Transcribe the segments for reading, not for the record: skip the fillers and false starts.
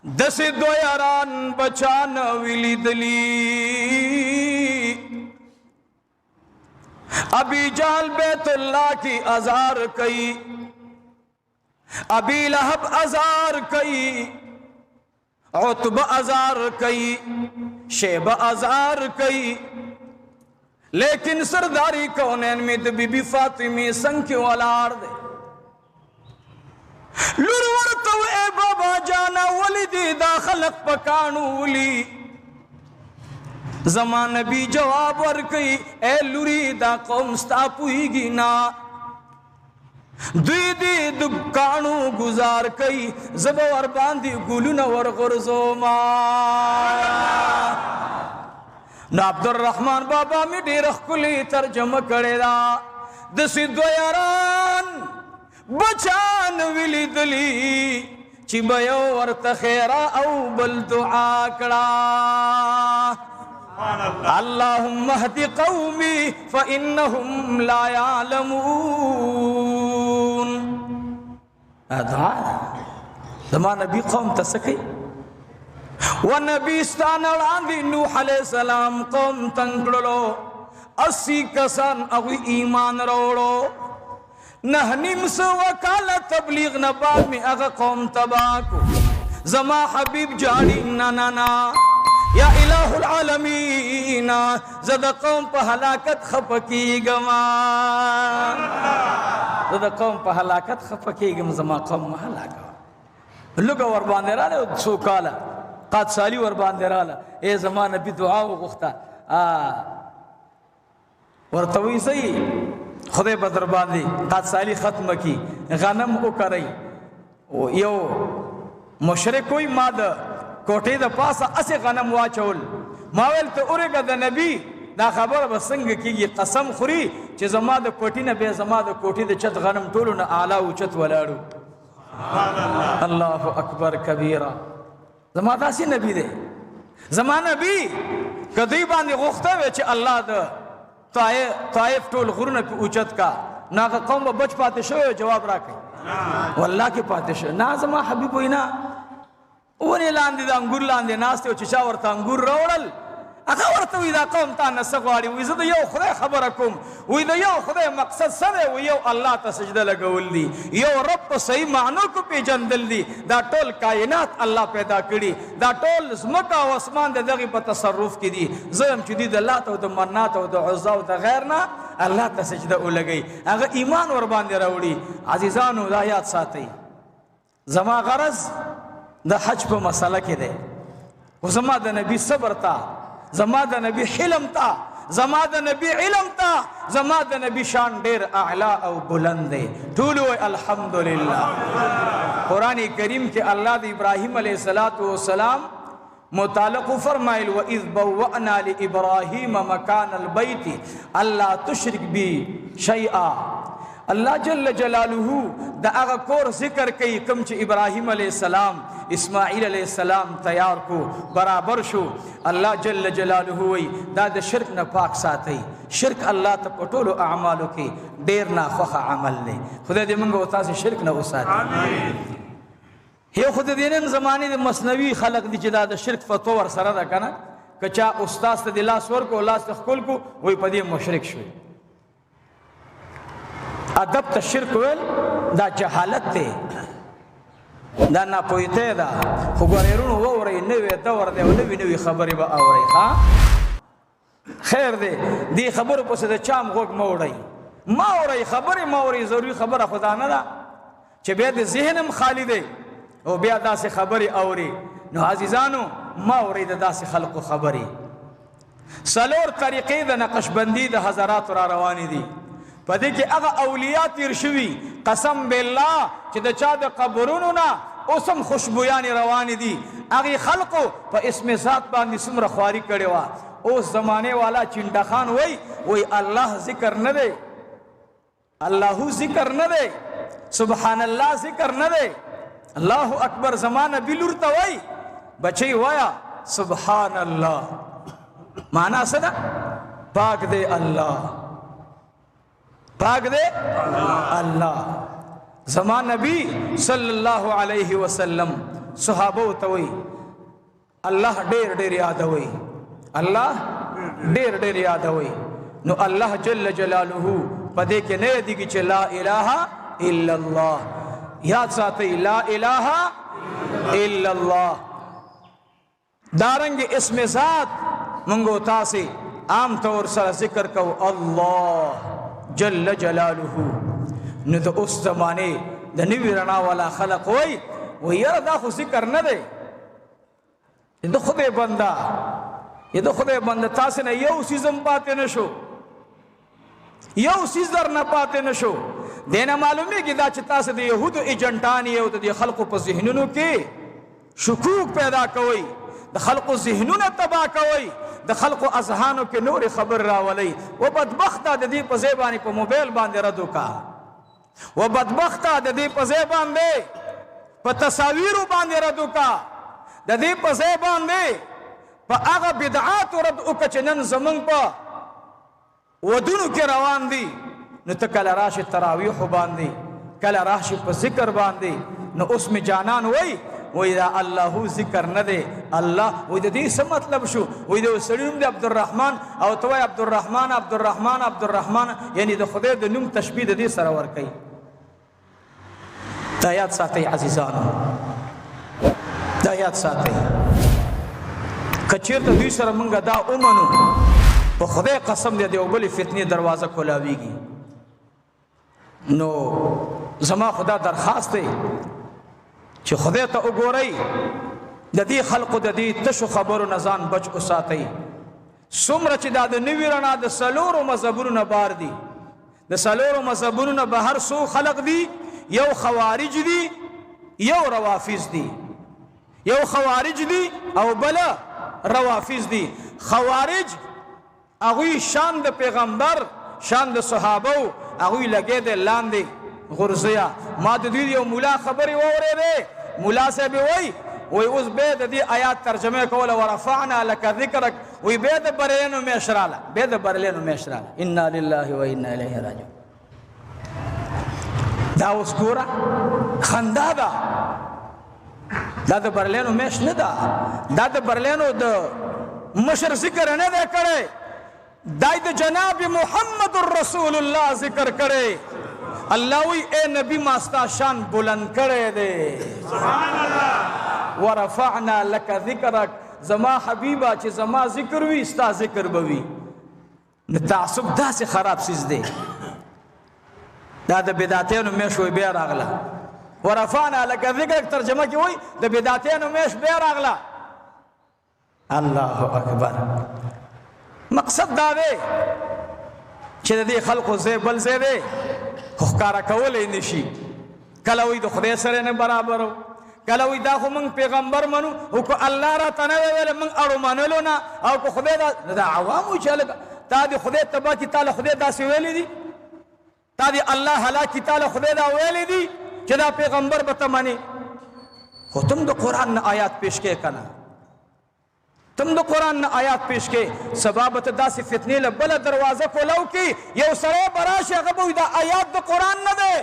دس دو یاران بچان ویلی دلی ابی جہل بیت اللہ کی ازار کئی ابی لہب ازار کئی عتبہ ازار کئی شیبہ ازار کئی لیکن سرداری کونین میں بی بی فاطمی سنگ کیوں علار دے لورورتو اے بابا جانا ولی دی دا خلق پکانو ولی زمان نبی جواب ورکی اے لوری دا قوم ستا پوئی گی نا دوی دی دکانو گزار کئی زبا ورباندی گلون ورغرزو ما نا عبدالرحمن بابا میں دیرخ کلی ترجمہ کرے دا دسی دو یاران بچان ویلی دلی چی بیو ورت خیرہ او بل دعا کڑا اللہم اہدی قومی فإنہم لا یعلمون دعا زمان نبی قوم تسکی و نبی ستانوڑان نوح علیہ السلام قوم تنکڑلو 80 کسان اگوی ایمان روڑو نہنیم سو وکالا تبلیغ نباد میں اگا قوم تباکو زما حبیب جاڑی نانا یا الہ العالمین زد قوم پہ ہلاکت خپکی گما زد قوم پہ ہلاکت خپکی گما زما قوم ہلاکا لگا ورباندے رالا سو کالا قاد سالی ورباندے رالا اے زمان نبی دعاو گختا ورطوی صحیح خدای بدر باندی قاد سالی ختم کی غنم کو کرئی یو مشرک کوئی ماد کوٹی دا پاسا اسے غنم واچول ماویل تو ارگا دا نبی دا خبر بسنگ کی گی قسم خوری چی زما دا کوٹی نا بے زما دا کوٹی دا چت غنم طولو نا آلاو چت ولارو اللہ اکبر کبیرہ زما دا سی نبی دے زما نبی کدی باندی غختا وے چی اللہ دا طائف ٹول غرون پی اوچت کا ناکہ قوم با بچ پاتے شوئے جواب راکے واللہ کے پاتے شوئے نازمہ حبیبوئی نا اونی لاندی دا انگور لاندی ناستے و چشا ورطا انگور روڑل اگا ورطا وی دا قوم تا نسقواری وی دا یو خدای خبرکم وی دا یو خدای مقصد سدے وی یو اللہ تا سجدہ لگول دی یو رب صحیح معنوں کو پی جندل دی دا ٹول کائنات اللہ پیدا کری دا ٹول زمکا و اسمان دا دغی پا تصرف کی دی زیم چی دی دا اللہ تا و دا منات و دا عزا و دا غیرنا اللہ تا سجدہ لگئی اگا ایمان ورباندی روڑی عزیزانو دا یاد ساتی زما غرض دا حج پا مسئلہ کی دے و زما دا نبی صبر تا زما دا نبی حلم تا زما دا نبی علم تا زما دا نبی شان دیر اعلا او بلند دے طولو الحمدللہ قرآن کریم کے اللہ دا ابراہیم علیہ السلام متعلق فرمائل وَإِذْ بَوَّأْنَا لِإِبْرَاهِيمَ مَكَانَ الْبَيْتِ اللہ تشرک بھی شیئا اللہ جل جلالہ دا اغا کور ذکر کئی کم چی ابراہیم علیہ السلام اسماعیل علیہ السلام تیار کو برابر شو اللہ جل جلالہ ہوئی دا دا شرک نا پاک ساتھی شرک اللہ تا پٹولو اعمالو کی دیر نا خوخ عمل لے خدا دے منگو تا سے شرک نا اساتی یہ خدا دینن زمانی دے مصنوی خلق دی جدا دا شرک فتور سر دا کنا کچا استاز تا دی لاس ور کو لاس تخکل کو وہی پا دی مشرک شوئی ادب تا شرک ویل دا جہالت تے دا نا پویتے دا خوگریرون وہ رئی نوی دور دے و نوی خبری با آوری خیر دے دی خبر پس دا چام غوگ موڑی موڑی خبری موڑی ضروری خبر خدا ندا چھ بید ذہنم خالی دے و بیا دا سے خبری آوری نو عزیزانو موڑی دا سے خلق و خبری سلور طریقی دا نقش بندی دا حضرات را روانی دی پدې کې هغه اولیاء تیر شوي قسم بالله چې د چا د قبرونو نه اوس هم خوشبویانې روانې دي هغې خلقو په اسم ذات باندې څومره خواري کړې وه اوس زمانې والا چنډه خان وی الله ذکر نه دی اللهو ذکر نه دی سبحان الله ذکر نه دی الله اکبر زمانه بلور ته وی بچی ویا سبحان الله معنی څه ده پاک دی الله پاک دے اللہ زمان نبی صلی اللہ علیہ وسلم صحابه ته وایي الله ډېر ډېر یادوي، الله ډېر ډېر یادوي. نو الله جل جلاله په دې کې نه یادېږي چې لا اله الا الله. یاد ساتئ لا اله الا الله. دارنګ اسم ذات منگو تاسې عام طور سره ذکر کو الله جل جلاله. نو د اوس زمانه د نوي رڼا والا خلق وای یاره دا خو ذکر نه دی، د خدای بنده، د خدای بنده تاسې نه یو څیز هم پاتې نه شو، یو څیز در نه پاتې نه شو. دې نه معلومیږي دا چې تاسې د یهودو ایجنټان یې او د خلقو په ذهنونو کې شکوک پیدا کوئ، د خلقو ذهنونه تباه کوئ، د خلقو اذهانو کې نور خبر راولئ. و بدبخته د دې په ځای باندې په موبایل باندې رد وکړه، و بدبخته د دې په ځای باندې په تصاویرو باندې رد وکړه، د دې په ځای باندې په هغه بدعاتو رد وکړه چې نن زمونږ په ودونو کې روان دي. نو ته کله راشي تراویحو باندې، کله راشي په ذکر باندې. نو اوس مې جانان وای دا الله ذکر نه دی، الله وای د دې څه مطلب شو؟ وای د سړي نوم دی عبدالرحمن او ته وای عبدالرحمن عبدالرحمن عبدالرحمن، یعنی د خدای د نوم تشبیه د دې سره ورکوي. دا یاد ساتئ عزیزانو، دا یاد ساتئ. که چېرته دوی سره مونږ دا ومنو په خدای قسم دی د یو بلې فتنې دروازه کولاویږي. نو زما خدا درخواست دی چې خدای ته وګورئ، د دې خلقو د دې تشو خبرو نه ځان بچ وساتئ. څومره چې دا د نوي رڼا د څلورو مذهبونو نه بار دي، د څلورو مذهبونو نه بهر څو خلق دي؟ یو خوارج دي، یو روافض دي، یو خوارج دي او بل روافض دي. خوارج هغوی شان د پیغمبر، شان د صحابو هغوی لګې دی لاندې غورځیا. ما د دوی یو مولا خبرې واورېدې، مولا صاحب وای اوس به د دې آیات ترجمه کوله ورفعنا لك ذکرک، وی به د بریلینو میاشت راله، به د بریلینو میاشت راله. انا لله و انا الیه راجعون. دا اوس ګوره خندا ده، دا د بریلینو میاشت نه ده، دا د بریلینو د مشر ذکر نه دی کړی، دای د جناب محمد رسول الله ذکر کړی. الله وی اے نبی ما ستا شان بلند کړی دی، سبحان الله. ورفعنا لك ذکرک، زما حبیبا چې زما ذکر وی ستا ذکر به وي. نو تعصب داسې خراب څیز دی. دا د بدعتیانو میاشت وی بیا راغله، ورفعنا لك ذکرک ترجمه کې وی د بدعتیانو میاشت بیا راغله. الله اکبر. مقصد دا دی چې د دې خلقو ځای بل ځای دی، خو ښکاره کولی نه شي. کله وایي د خدای سره نه برابر، کله وایي دا خو موږ پیغمبر منو، او که الله راته نه دی ویلی موږ اړو منلو نه، او که خدای دا عوام وایي چې هلکه تا د خدای تباه کي، تا له خدای داسې ویلی دي، تا د الله هلاک کي، تا له خدای دا ویلی دي چې دا پیغمبر به ته منې. خو تم د قرآن نه آیات پیش کې که نه، تم د قرآن نه آیات پیش کې، سبا به ته داسې فتنې له بله دروازه کولو کې یو سړی به راشي، هغه به وایي دا آیات د قرآن نه دی.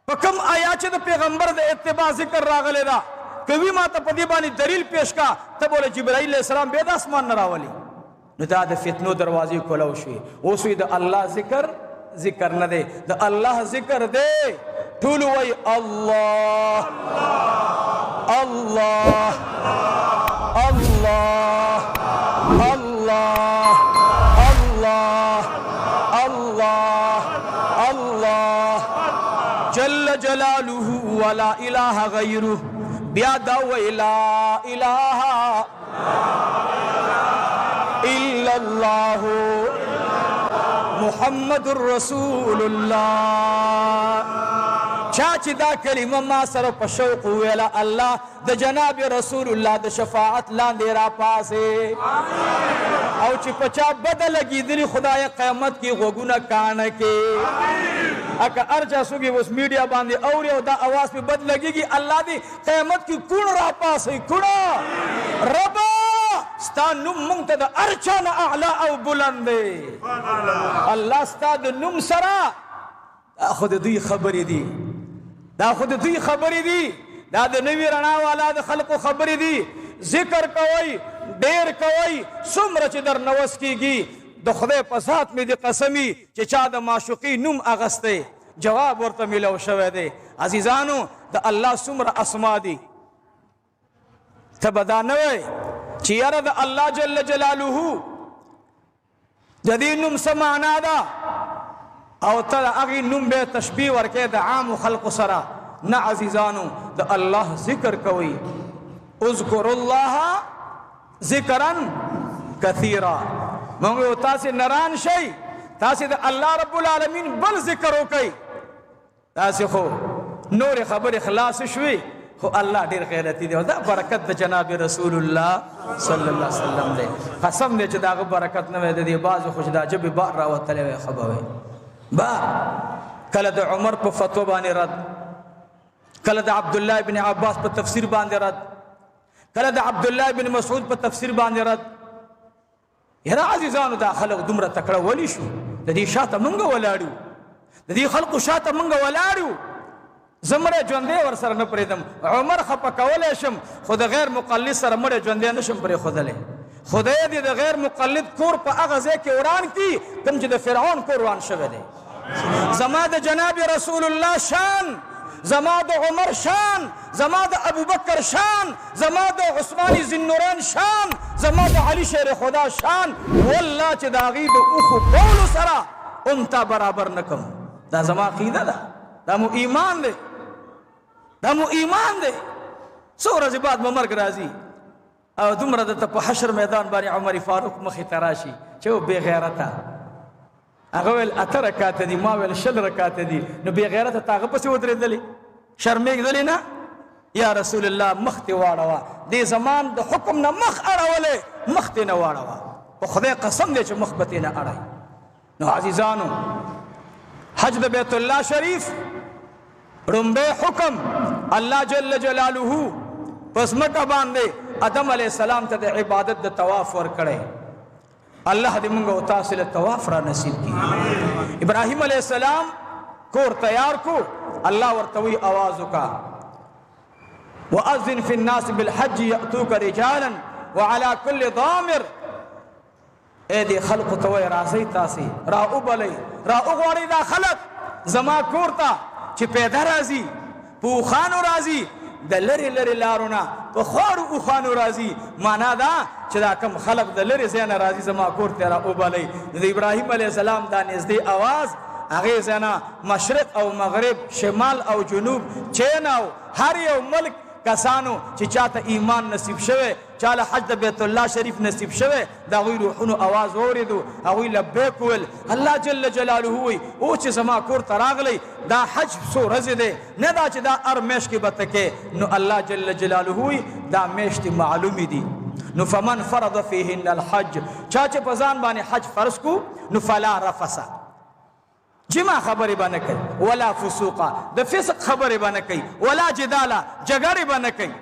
په کوم آیات چې د پیغمبر د اتباع ذکر راغلی ده، که وي ما ته په دې باندې دلیل پیش کا، ته بوله جبرائیل علیه السلام بیا د اسمان نه راولي. نو دا د فتنو دروازې کولو شوې. اوس وایي د الله ذکر ذکر نه دی، د الله ذکر دی. ټول وایي الله الله الله الله الله الله الله جل جلاله ولا اله غیره. بیا دا وی لا اله الا الله محمد رسول الله. چا چې دا کلمه ما سره په شوق ویله، الله د جناب رسول الله د شفاعت لاندې را پاسې، او چې په چا بده لګېدلي خدای قیامت کې غوږونه کاڼه کې. اکه هر چا څوک یې اوس میډیا باندې اوري او دا اواز پې بد لګېږي، الله دې قیامت کې کوڼ را پاسوي، کوڼه ربه ستا نوم مونږ ته د هر چا نه اعلی او بلند دی. الله ستا د نوم سره، دا خو د دوی خبرې دي، دا خو د دوی خبرې دي. دا د نوي رڼا والا د خلقو خبرې دي. ذکر کوئ ډېر کوئ څومره چې در نوس کیږي. د خدای په ذات مې د قسمي چې چا د معشوقي نوم اغستی جواب ورته میلاو شوی دی. عزیزانو د الله څومره اسما دي. ته به دا نه وایې چې یاره د الله جل جلاله د دې نوم څه معنا ده او ته د هغې نوم بیا تشبیه ورکې د عامو خلقو سره. نه عزیزانو د الله ذکر کوئ. اذکروا الله ذکرا کثیرا. موږ یو تاسې نران شئ تاسې د الله رب العالمین بل ذکر وکئ. تاسې خو نورې خبرې خلاص شوې خو الله ډېر غیرتي دی او دا برکت د جناب رسول الله صلی الله علیه وسلم دی. قسم دی چې د هغه برکت نه وی د دې بعضو خو چې دا ژبې بار راوتلی وی ښه به وی بار. کله د عمر په فتوا باندې رد، کله د عبدالله بن عباس په تفسیر باندې رد، کله د عبدالله بن مسعود په تفسیر باندې رد. یاره عزیزانو دا خلق دومره تکړه ولی شو؟ د دې شاته مونږ ولاړو، د دې خلقو شاته مونږ ولاړو. زه مړی ژوندی ورسره نه پرېږدم. عمر خفه کولی شم خو د غیر مقلد سره مړی ژوندی نه شم پرېښودلی. خدای دې د غیر مقلد کور په هغه ځای کې وران کړي کوم چې د فرعون کور وران شوی دی. زما د جناب رسول الله شان، زما د عمر شان، زما د ابوبکر شان، زما د عثمان ذوالنورین شان، زما د علي شیر خدا شان والله چې د هغې د اوښو بولو سره انتا برابر نه کم. دا زما عقیده ده، دا مو ایمان دی، دا مو ایمان دی. څو ورځې بعد به مرګ راځي او دومره درته په حشر میدان باندې عمر فاروق مخې ته راشي چې و بې غیرته. هغه ویل 8 رکعاته دي، ما ویل 20 رکعاته دي. نو بې غیرته ته هغه پسې ودرېدلې شرمېږدلې نه؟ یا رسول الله مخ دې واړوه، دې زمان د حکم نه مخ اړولې مخ دې نه واړوه. په خدای قسم دی چې مخ به ترې نه اړوي. نو عزیزانو حج د بیت الله شریف ړومبی حکم الله جل جلاله په ځمکه باندې آدم علیه السلام ته د عبادت د طواف ورکړی. الله دې موږ او تاسو له طواف را نصیب کړي. ابراهیم علیه السلام کور تیار کو، الله ورته وی आवाज وکا واذن فی الناس بالحج یاتوک رجالا وعلى كل ضامر. اے دې خلق ته وی راځئ تاسې را وبلئ را وغواړئ دا خلق زما کور ته چې پیدا راځي، په اوښانو راځي، د لرې لرې لارو نه په خوارو اوښانو راځي. معنا دا چې دا کم خلق د لرې ځای نه راځي زما کور ته را وبلئ. د ابراهیم علیه السلام دا نږدې اواز هغې ځای نه مشرق او مغرب، شمال او جنوب، چین او هر یو ملک کسانو چې چاته ایمان نصیب شوی، چاله حج د بیت الله شریف نصیب شوی، د هغوی روحونو اواز واورېدو، هغوی لبیک ویل. الله جل جلاله وی او چې زما کور ته راغلی دا حج څو ورځې دی، نه دا چې دا هر میاشت کې به ته کې. نو الله جل جلاله وی دا میاشتې معلومې دي. نو فمن فرض فیهن الحج، چا چې په ځان باندې حج فرض کو نو فلا رفث، جمع خبرې به نه کوي، ولا فسوقا د فسق خبرې به نه کوي، ولا جدالا جګړې به نه کوي.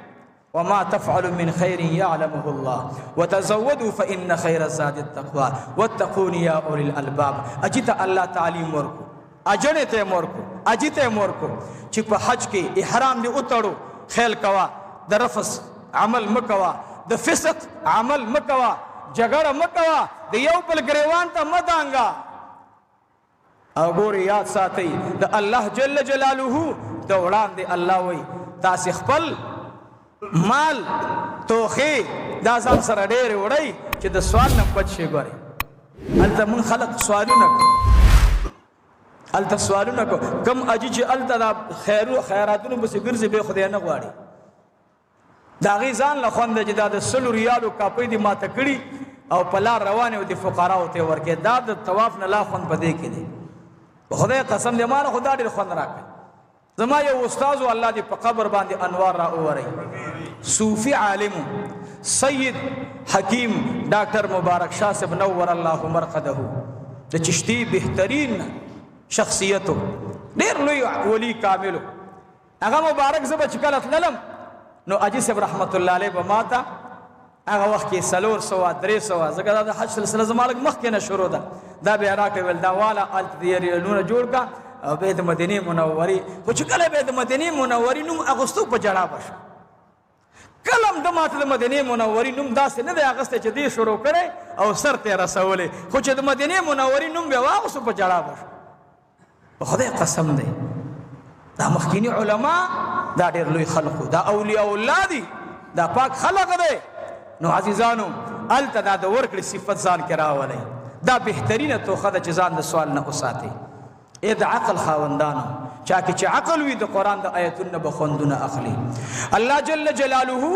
وما تفعل من خير يعلمه الله وتزودوا فإن خير الزاد التقوى واتقون يا أولي الألباب. اجیت الله تعلیم ورکو، اجنې ته ورکو، اجی ته ورکو چې په حج کې احرام دې وتړو، خیل کوا، د رفث عمل مکوا، د فسق عمل مکوا، جګړه مکوا، د یو بل ګریوان ته مدانګا. او ګورې یاد ساتئ د الله جل جلاله د وړاندې الله وی تاسې خپل مال توخې دا ځان سره ډېرې وړئ چې د سوال نه بچ شي. ګورئ هلته موږ خلق سوالونه کوو، هلته سوالونه کوو. کم اجي چې هلته دا خیراتونو پسې ګرځي بیا خدای نه غواړي، د هغې ځان له خوند دی چې دا د 100 ریالو کاپۍ دې ماته کړي او په لار روانې او د فقراو ته یې ورکړې. دا د طواف نه لا خوند په دې کې دی. خدای قسم دی ماله خدا ډېر خوند راکړي. زما یو استاذ و الله دې په قبر باندې انوار را وورئ، صوفي عالم سید حکیم ډاکټر مبارک شاه صاحب نور الله مرقده، د چشتي بهترین شخصیتو، ډېر لوی ولی کاملو. هغه مبارک زه به چې کله تللم نو اجي صاحب رحمت الله علیه به ما ته هغه وخت کې 400 300 ځکه دا د حج سلسله زما لږ مخکې نه شروع ده، دا به یې راکړې ویل دا واله هلته د ریلونه جوړ کړه او به د مدینه منورې خو چې کله به د مدینه منورې نوم اغوستو په جړا بشه کلم د ماته د مدینه منورې نوم داسې نه دی اغسته چې دې شروع کړي او سر ته رسولې خو چې د مدینه منورې نوم به واغوستو په جړا بشه په خدای قسم دی دا مخکینی علما دا ډېر لوی خلقو دا اولیاء الله دي دا پاک خلق دی نو عزیزانو هلته دا د ورکړې صفت ځان کې راولئ دا بهترینه توښه ده چې ځان د سوال نه وساتئ ای د عقل خاوندانو چا کې چې عقل وي د قرآن د آیتونو نه به خوندونه اخلي الله جل جلاله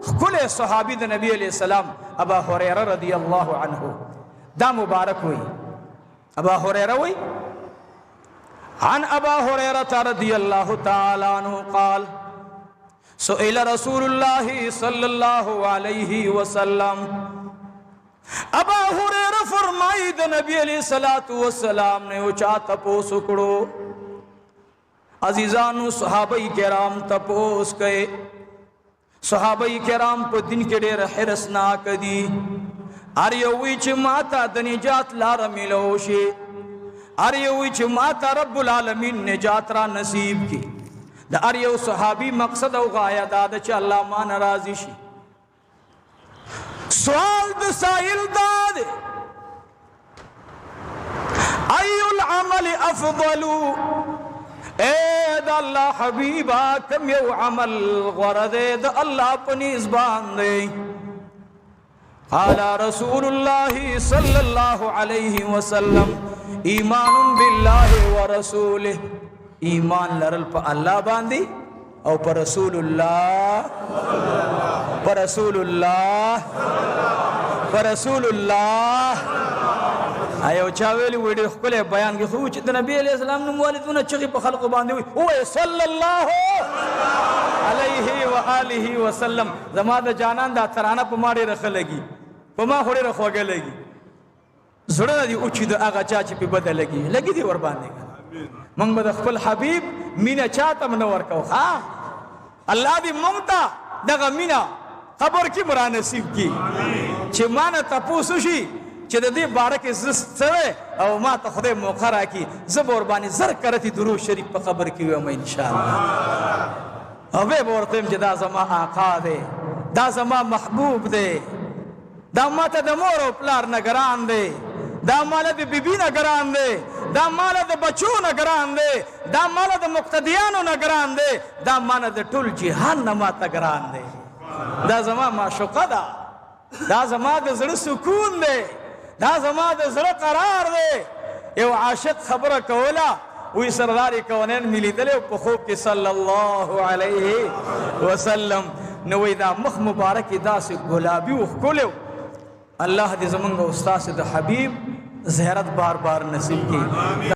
ښکلی صحابي د نبي علیه السلام ابا هریره رضی الله عنه دا مبارک وي ابا هریره وي عن ابا هريره رضي الله تعالى عنه قال سئل رسول الله صلى الله عليه وسلم ابا هريره فرمائی د نبی علیہ الصلوۃ والسلام نے اوچا تپوس کړو عزیزانو صحابه کرام تپوس کئ صحابه کرام په دین کې ډېر حرص ناک دي ار یو وی چې ماته د نجات لار ملو شي ار یو وی چې ماته رب العالمین نجات را نصیب کی د ار یو صحابي مقصد او غایه دا ده چې الله ما ناراضي شي سوال د سائل داد ای العمل افضل اے د الله حبیبا کم یو عمل غرض د الله پنیز باندې قال رسول الله صلى الله عليه وسلم ایمان بالله ورسوله ایمان لرل په الله باندې او پر رسول الله ایو چا ویلی ویډیو خپل بیان کې خو چې د نبی علیہ السلام نوم والدونه چغې په خلقو باندې وي صلی الله علیه و آله وسلم زما د جانان دا ترانه په ما ډېره ښه لګي په ما خو ډېره خوږه لګي زړه دې اوچي د هغه چا چې په بده لګي دې ور باندې موږ به د خپل حبیب مینه چاته م نه ورکو ها الله دې موږ ته دغه مینه قبر کې مو را نصیب کړي چې ما نه تپوس وشي چې د دې باره کې زه څه او ما ته خدای موقع راکړي زه به ورباندې زر کرتې درود شریف په قبر کې ویم انشاءالله او بیا به ورته ویم چې دا زما آقا دی دا زما محبوب دی دا ما ته د مور او پلار نه ګران دی دا ماله د بیبي نه ګران دی دا ماله د بچو نه ګران دی دا ماله د مقتدیانو نه ګران دی دا ماله د ټول جهان نه ما ته ګران دی دا زما معشوقه ده دا زما د زړه سکون دی دا زما د زړه قرار دی یو عاشق خبره کوله وی سردار کونین مې لیدلی په خوب کې صلی الله علیه وسلم نو وی دا مخ مبارک داسې ګلابي و ښکلی الله دې زمونږ او ستاسې د حبیب زیارت بار بار نصیب کړي